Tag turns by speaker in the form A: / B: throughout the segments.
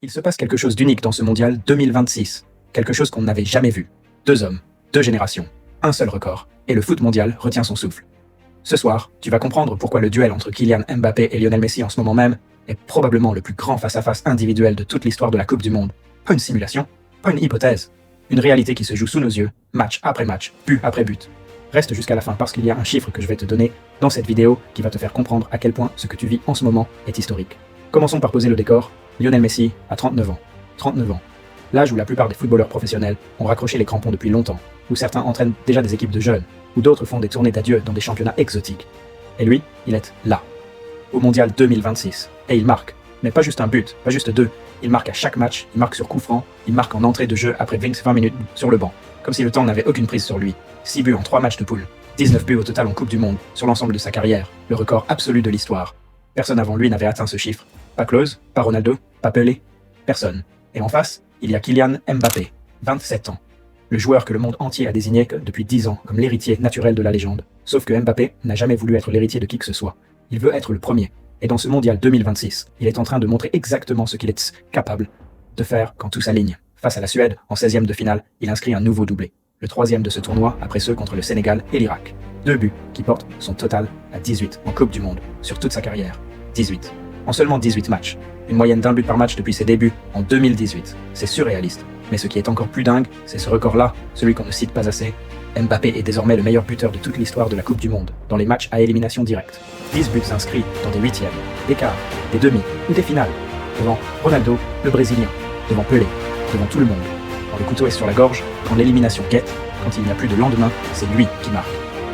A: Il se passe quelque chose d'unique dans ce mondial 2026. Quelque chose qu'on n'avait jamais vu. 2 hommes, 2 générations, un seul record, et le foot mondial retient son souffle. Ce soir, tu vas comprendre pourquoi le duel entre Kylian Mbappé et Lionel Messi en ce moment même est probablement le plus grand face-à-face individuel de toute l'histoire de la Coupe du Monde. Pas une simulation, pas une hypothèse. Une réalité qui se joue sous nos yeux, match après match, but après but. Reste jusqu'à la fin parce qu'il y a un chiffre que je vais te donner dans cette vidéo qui va te faire comprendre à quel point ce que tu vis en ce moment est historique. Commençons par poser le décor. Lionel Messi a 39 ans. 39 ans. L'âge où la plupart des footballeurs professionnels ont raccroché les crampons depuis longtemps, où certains entraînent déjà des équipes de jeunes, où d'autres font des tournées d'adieu dans des championnats exotiques. Et lui, il est là, au Mondial 2026. Et il marque. Mais pas juste un but, pas juste 2. Il marque à chaque match, il marque sur coup franc, il marque en entrée de jeu après 20 minutes sur le banc. Comme si le temps n'avait aucune prise sur lui. 6 buts en 3 matchs de poule. 19 buts au total en Coupe du Monde, sur l'ensemble de sa carrière. Le record absolu de l'histoire. Personne avant lui n'avait atteint ce chiffre. Pas Klose, pas Ronaldo, pas Pelé. Personne. Et en face, il y a Kylian Mbappé, 27 ans. Le joueur que le monde entier a désigné depuis 10 ans comme l'héritier naturel de la légende. Sauf que Mbappé n'a jamais voulu être l'héritier de qui que ce soit. Il veut être le premier. Et dans ce mondial 2026, il est en train de montrer exactement ce qu'il est capable de faire quand tout s'aligne. Face à la Suède, en 16e de finale, il inscrit un nouveau doublé. Le 3e de ce tournoi après ceux contre le Sénégal et l'Irak. 2 buts qui portent son total à 18 en Coupe du Monde, sur toute sa carrière. 18. En seulement 18 matchs. Une moyenne d'un but par match depuis ses débuts en 2018. C'est surréaliste. Mais ce qui est encore plus dingue, c'est ce record-là, celui qu'on ne cite pas assez. Mbappé est désormais le meilleur buteur de toute l'histoire de la Coupe du Monde, dans les matchs à élimination directe. 10 buts inscrits dans des huitièmes, des quarts, des demi ou des finales. Devant Ronaldo, le Brésilien. Devant Pelé. Devant tout le monde. Quand le couteau est sur la gorge, quand l'élimination guette, quand il n'y a plus de lendemain, c'est lui qui marque.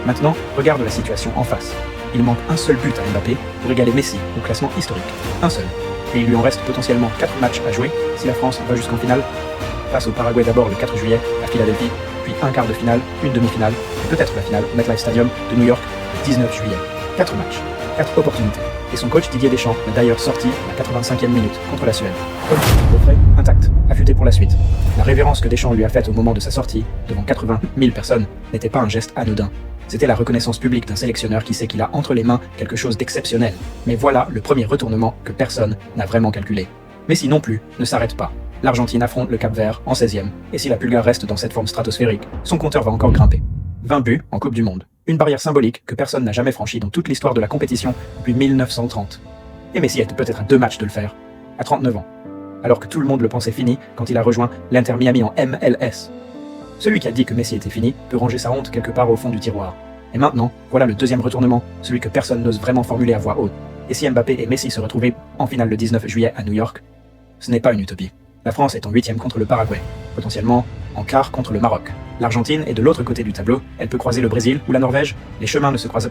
A: Maintenant, regarde la situation en face. Il manque un seul but à Mbappé pour égaler Messi au classement historique. Un seul. Et il lui en reste potentiellement 4 matchs à jouer si la France va jusqu'en finale. Face au Paraguay d'abord le 4 juillet à Philadelphie, puis un quart de finale, une demi-finale, et peut-être la finale au MetLife Stadium de New York le 19 juillet. 4 matchs, 4 opportunités. Et son coach Didier Deschamps l'a d'ailleurs sorti à la 85e minute contre la Suède. Comme au frais, intact, affûté pour la suite. La révérence que Deschamps lui a faite au moment de sa sortie, devant 80 000 personnes, n'était pas un geste anodin. C'était la reconnaissance publique d'un sélectionneur qui sait qu'il a entre les mains quelque chose d'exceptionnel. Mais voilà le premier retournement que personne n'a vraiment calculé. Messi non plus ne s'arrête pas. L'Argentine affronte le Cap-Vert en 16e, et si la Pulgare reste dans cette forme stratosphérique, son compteur va encore grimper. 20 buts en Coupe du Monde. Une barrière symbolique que personne n'a jamais franchie dans toute l'histoire de la compétition depuis 1930. Et Messi était peut-être à 2 matchs de le faire, à 39 ans. Alors que tout le monde le pensait fini quand il a rejoint l'Inter Miami en MLS. Celui qui a dit que Messi était fini peut ranger sa honte quelque part au fond du tiroir. Et maintenant, voilà le deuxième retournement, celui que personne n'ose vraiment formuler à voix haute. Et si Mbappé et Messi se retrouvaient en finale le 19 juillet à New York, ce n'est pas une utopie. La France est en 8e contre le Paraguay, potentiellement en quart contre le Maroc. L'Argentine est de l'autre côté du tableau, elle peut croiser le Brésil ou la Norvège, les chemins ne se croisent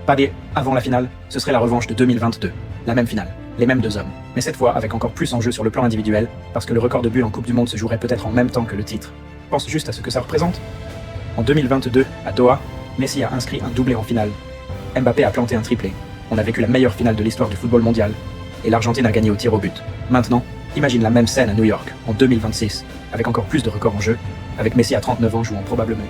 A: pas avant la finale, ce serait la revanche de 2022. La même finale, les mêmes 2 hommes, mais cette fois avec encore plus en jeu sur le plan individuel, parce que le record de buts en Coupe du Monde se jouerait peut-être en même temps que le titre. Pense juste à ce que ça représente. En 2022, à Doha, Messi a inscrit un doublé en finale. Mbappé a planté un triplé. On a vécu la meilleure finale de l'histoire du football mondial. Et l'Argentine a gagné au tir au but. Maintenant, imagine la même scène à New York, en 2026, avec encore plus de records en jeu, avec Messi à 39 ans jouant probablement